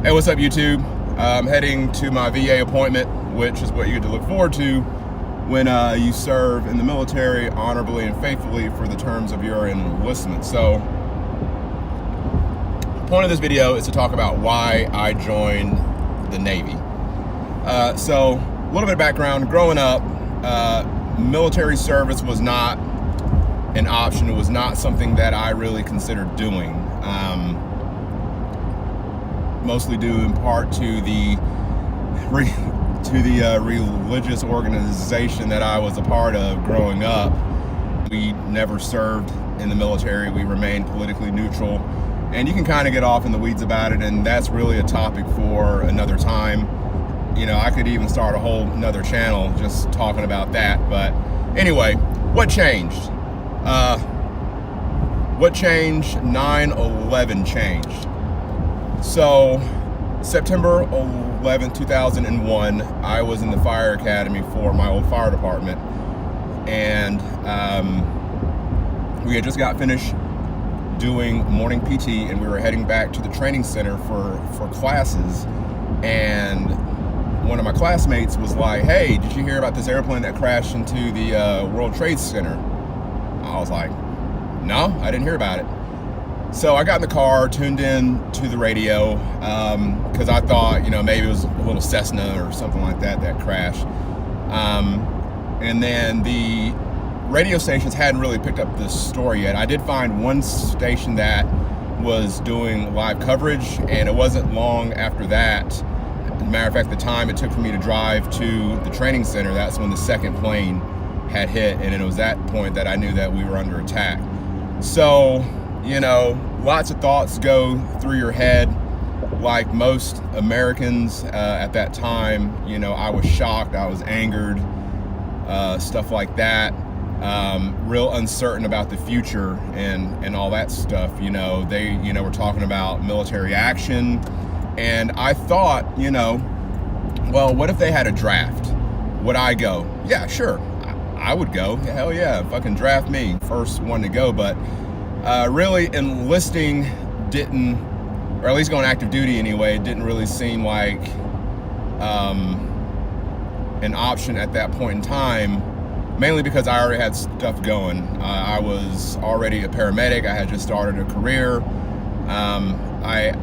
Hey, what's up, YouTube? I'm heading to my VA appointment, which is what you get to look forward to when you serve in the military honorably and faithfully for the terms of your enlistment. So, the point of this video is to talk about why I joined the Navy. So, a little bit of background. Growing up, military service was not an option. It was not something that I really considered doing. Mostly due in part to the religious organization that I was a part of growing up. We never served in the military. We remained politically neutral, and you can kind of get off in the weeds about it, and that's really a topic for another time. You know, I could even start a whole another channel just talking about that. But anyway, what changed? What changed? 9/11 changed. So, September 11, 2001, I was in the fire academy for my old fire department, and we had just got finished doing morning PT, and we were heading back to the training center for classes, and one of my classmates was like, "Hey, did you hear about this airplane that crashed into the World Trade Center?" I was like, "No, I didn't hear about it." So I got in the car, tuned in to the radio, because I thought, you know, maybe it was a little Cessna or something like that crashed. And then the radio stations hadn't really picked up this story yet. I did find one station that was doing live coverage, and it wasn't long after that. As a matter of fact, the time it took for me to drive to the training center, that's when the second plane had hit, and it was that point that I knew that we were under attack. So, you know, lots of thoughts go through your head. Like most Americans at that time, you know, I was shocked, I was angered, stuff like that. Real uncertain about the future and all that stuff. You know, they, you know, were talking about military action, and I thought, you know, well, what if they had a draft? Would I go? Yeah, sure, I would go. Hell yeah, fucking draft me, first one to go. But really, enlisting didn't, or at least going active duty anyway, didn't really seem like an option at that point in time, mainly because I already had stuff going. I was already a paramedic. I had just started a career.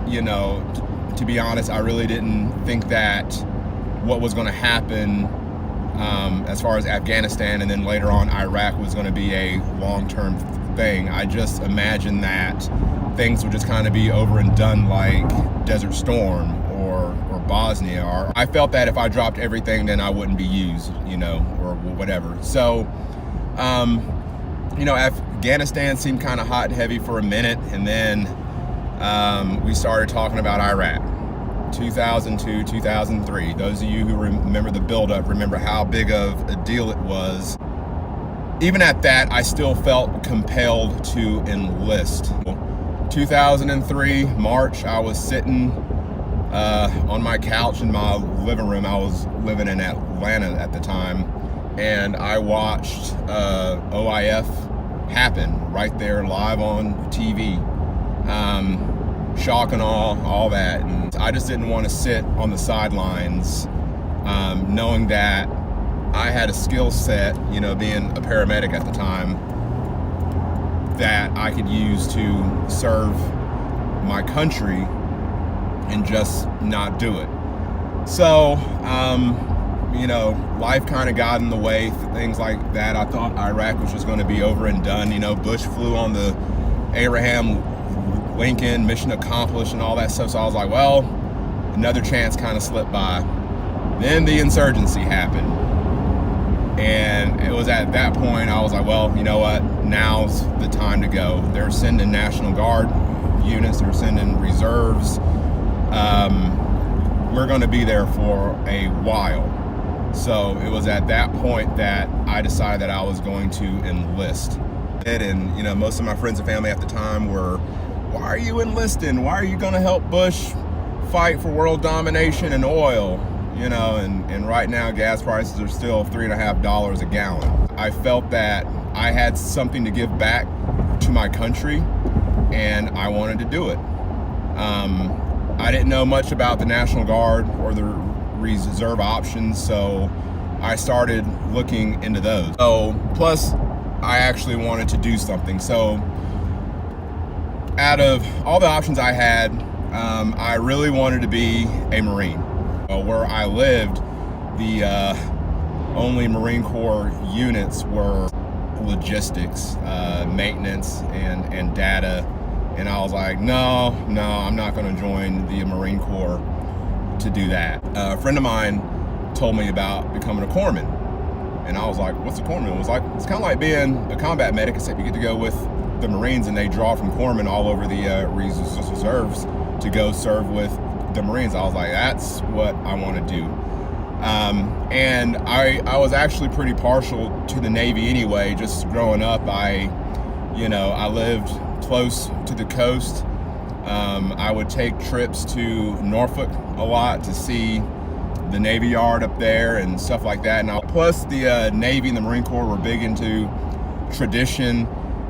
You know, to be honest, I really didn't think that what was going to happen as far as Afghanistan and then later on Iraq was going to be a long-term thing. I just imagined that things would just kind of be over and done like Desert Storm or Bosnia. Or I felt that if I dropped everything, then I wouldn't be used, you know, or whatever. So, you know, Afghanistan seemed kind of hot and heavy for a minute, and then we started talking about Iraq. 2002, 2003. Those of you who remember the buildup remember how big of a deal it was. Even at that, I still felt compelled to enlist. 2003, March, I was sitting on my couch in my living room. I was living in Atlanta at the time, and I watched OIF happen right there live on TV. Shock and awe, all that. And I just didn't want to sit on the sidelines knowing that I had a skill set, you know, being a paramedic at the time, that I could use to serve my country and just not do it. So, you know, life kind of got in the way, things like that. I thought Iraq was just going to be over and done. You know, Bush flew on the Abraham Lincoln, mission accomplished and all that stuff. So I was like, well, another chance kind of slipped by. Then the insurgency happened. And it was at that point I was like, well, you know what? Now's the time to go. They're sending National Guard units. They're sending reserves. We're going to be there for a while. So it was at that point that I decided that I was going to enlist. And, you know, most of my friends and family at the time were, why are you enlisting? Why are you going to help Bush fight for world domination and oil? You know, and right now gas prices are still $3.50 a gallon. I felt that I had something to give back to my country, and I wanted to do it. I didn't know much about the National Guard or the reserve options, so I started looking into those. So plus I actually wanted to do something. So out of all the options I had, I really wanted to be a Marine. Where I lived, the only Marine Corps units were logistics, maintenance, and data. And I was like, no, I'm not going to join the Marine Corps to do that. A friend of mine told me about becoming a corpsman. And I was like, what's a corpsman? It was like, it's kind of like being a combat medic, except you get to go with the Marines, and they draw from corpsmen all over the reserves to go serve with the Marines. I was like, that's what I want to do. And I was actually pretty partial to the Navy anyway. Just growing up, I lived close to the coast. I would take trips to Norfolk a lot to see the Navy Yard up there and stuff like that. And plus the Navy and the Marine Corps were big into tradition.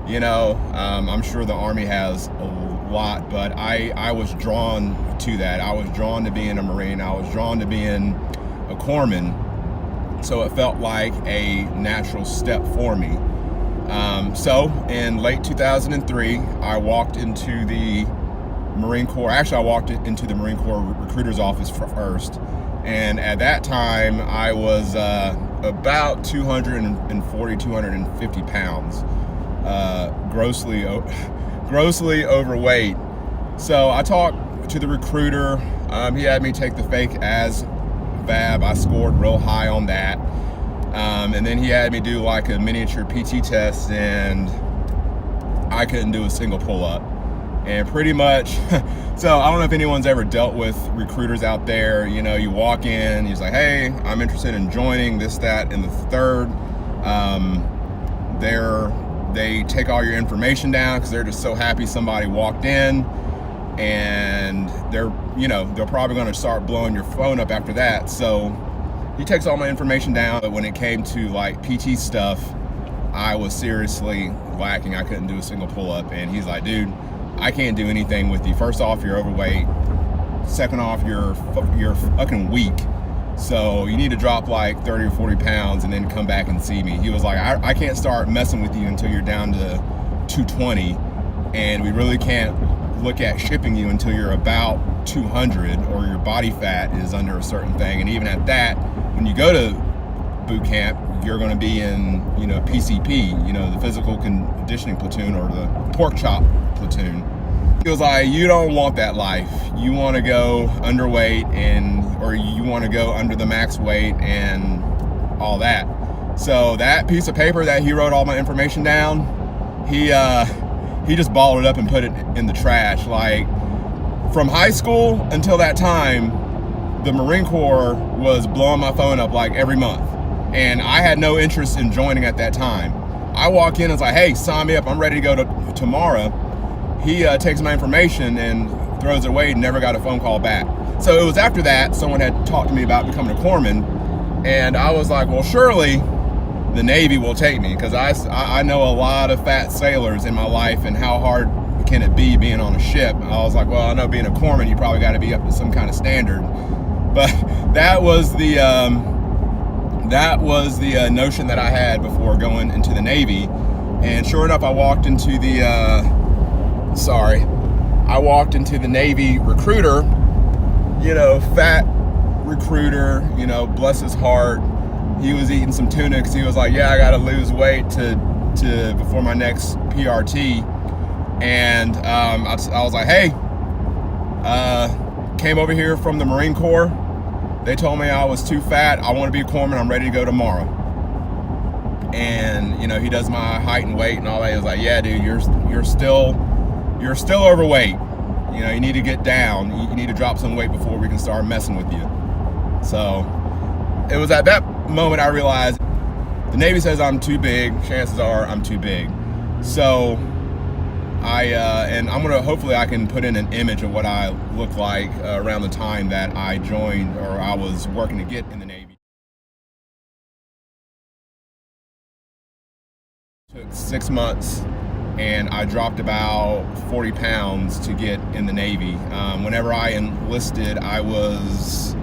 I'm sure the Army has a lot, but I was drawn to that. I was drawn to being a Marine. I was drawn to being a corpsman. So it felt like a natural step for me. So in late 2003, I walked into the Marine Corps. Actually, I walked into the Marine Corps recruiter's office first. And at that time, I was about 240, 250 pounds, grossly overweight. So I talked to the recruiter. He had me take the fake ASVAB. I scored real high on that. And then he had me do like a miniature PT test, and I couldn't do a single pull-up. And pretty much, so I don't know if anyone's ever dealt with recruiters out there. You walk in, he's like, hey, I'm interested in joining this, that, and the third. They take all your information down because they're just so happy somebody walked in, and they're probably going to start blowing your phone up after that. So he takes all my information down, but when it came to like PT stuff, I was seriously lacking. I couldn't do a single pull-up, and he's like, dude, I can't do anything with you. First off, you're overweight. Second off, you're fucking weak. So you need to drop like 30 or 40 pounds and then come back and see me. He was like, I can't start messing with you until you're down to 220, and we really can't look at shipping you until you're about 200 or your body fat is under a certain thing. And even at that, when you go to boot camp, you're going to be in PCP, the physical conditioning platoon, or the pork chop platoon. He was like, you don't want that life. You want to go underweight, or you want to go under the max weight and all that. So that piece of paper that he wrote all my information down, he just balled it up and put it in the trash. Like, from high school until that time, the Marine Corps was blowing my phone up like every month, and I had no interest in joining at that time. I walk in and it's like, hey, sign me up, I'm ready to go tomorrow. He takes my information and throws it away and never got a phone call back. So it was after that someone had talked to me about becoming a corpsman, and I was like, well, surely the Navy will take me, because I know a lot of fat sailors in my life, and how hard can it be being on a ship? I was like, well, I know being a corpsman, you probably got to be up to some kind of standard. But that was the notion that I had before going into the Navy. And sure enough, I walked into the Navy recruiter, fat recruiter, bless his heart. He was eating some tuna because he was like, yeah, I got to lose weight to before my next PRT. And I was like, hey, came over here from the Marine Corps. They told me I was too fat. I want to be a corpsman. I'm ready to go tomorrow. And he does my height and weight and all that. He was like, yeah, dude, you're still overweight. You need to get down. You need to drop some weight before we can start messing with you. So it was at that moment I realized the Navy says I'm too big. Chances are I'm too big. So and hopefully I can put in an image of what I look like around the time that I joined, or I was working to get in the Navy. Took 6 months and I dropped about 40 pounds to get in the Navy. Whenever I enlisted, I was,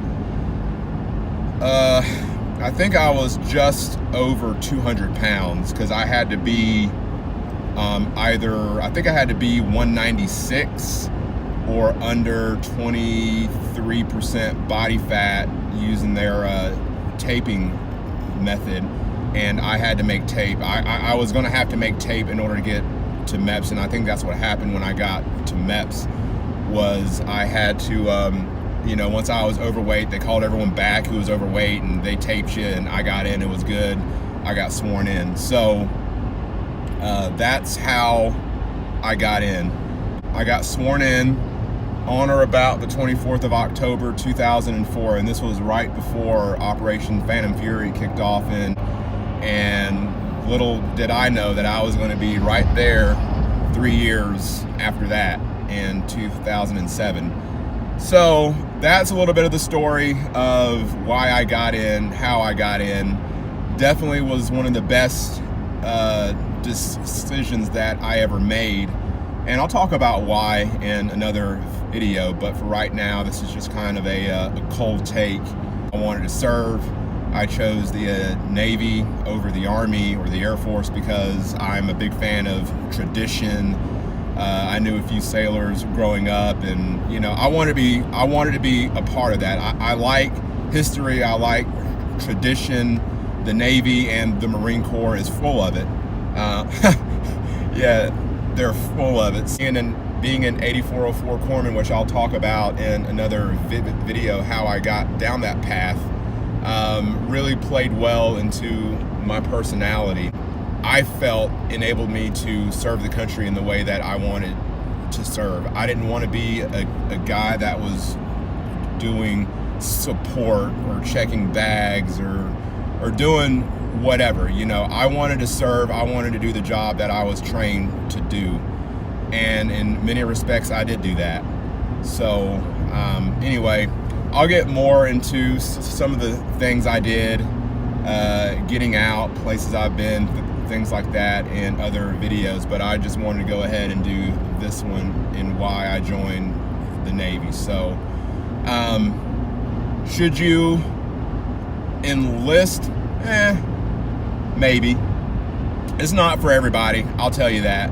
I think I was just over 200 pounds, because I had to be I think I had to be 196 or under 23% body fat using their taping method, and I had to make tape. I was going to have to make tape in order to get to MEPS, and I think that's what happened when I got to MEPS, was I had to, once I was overweight, they called everyone back who was overweight, and they taped you, and I got in. It was good. I got sworn in. So that's how I got in. I got sworn in on or about the 24th of October 2004, and this was right before Operation Phantom Fury kicked off, and little did I know that I was going to be right there 3 years after that, in 2007. So that's a little bit of the story of why I got in, how I got in. Definitely was one of the best decisions that I ever made, and I'll talk about why in another video, but for right now, this is just kind of a cold take. I wanted to serve. I chose the Navy over the Army or the Air Force because I'm a big fan of tradition. I knew a few sailors growing up, and I wanted to be a part of that. I like history. I like tradition. The Navy and the Marine Corps is full of it. Yeah, they're full of it. Being an 8404 corpsman, which I'll talk about in another video, how I got down that path, really played well into my personality. I felt enabled me to serve the country in the way that I wanted to serve. I didn't want to be a guy that was doing support or checking bags or doing whatever. I wanted to serve. I wanted to do the job that I was trained to do, and in many respects I did do that. So anyway, I'll get more into some of the things I did, getting out, places I've been, things like that in other videos, but I just wanted to go ahead and do this one in why I joined the Navy. So should you enlist? Maybe. It's not for everybody, I'll tell you that.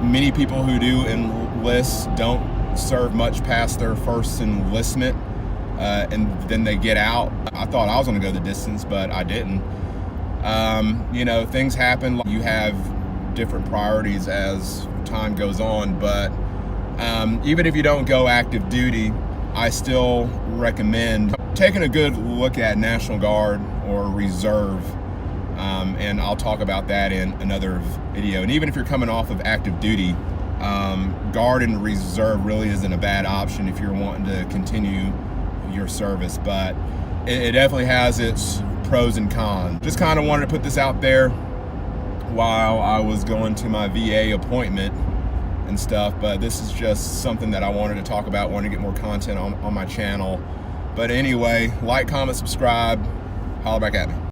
Many people who do enlist don't serve much past their first enlistment, and then they get out. I thought I was going to go the distance, but I didn't. Things happen. You have different priorities as time goes on, but even if you don't go active duty, I still recommend taking a good look at National Guard or Reserve, and I'll talk about that in another video. And even if you're coming off of active duty, Guard and Reserve really isn't a bad option if you're wanting to continue your service, but it definitely has its pros and cons. Just kind of wanted to put this out there while I was going to my VA appointment and stuff, but this is just something that I wanted to talk about, wanted to get more content on my channel. But anyway, like, comment, subscribe, holler back at me.